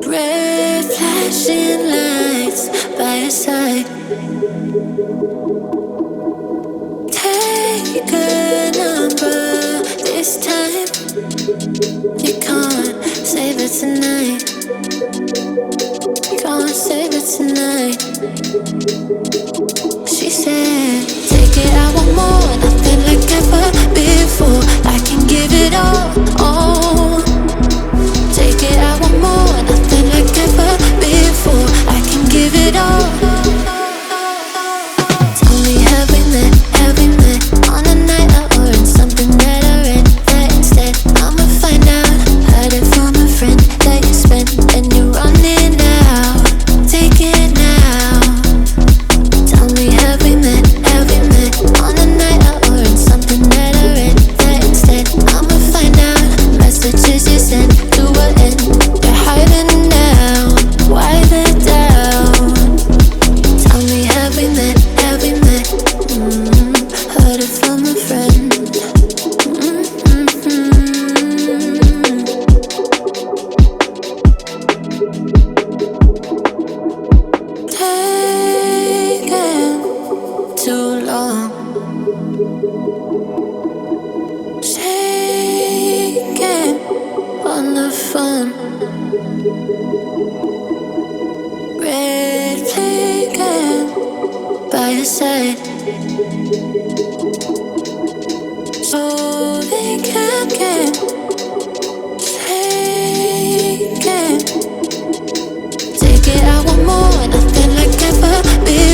Red flashing lights by your side. Take a number this time. You can't save it tonight. Can't save it tonight. She said, take it, I want more. Nothing like ever before. I can give it all. Take it, I want more. Nothing like ever before. I can give it all. Tell me, have we met? Have we met on a night out or in something that I read? That instead, I'ma find out. Heard it from a friend that you spent and you're running out. Take it now. Tell me, have we met? Have we met on a night out or in something that I read? That instead, I'ma find out. Messages you sent to an end. They're hiding now. Why the doubt? Tell me, have we met? Have we met? Heard it from a friend. Taking too long. Shaking on the phone. Red flagging by your side. So they can't get taken. Take it, I want more. Nothing like ever before.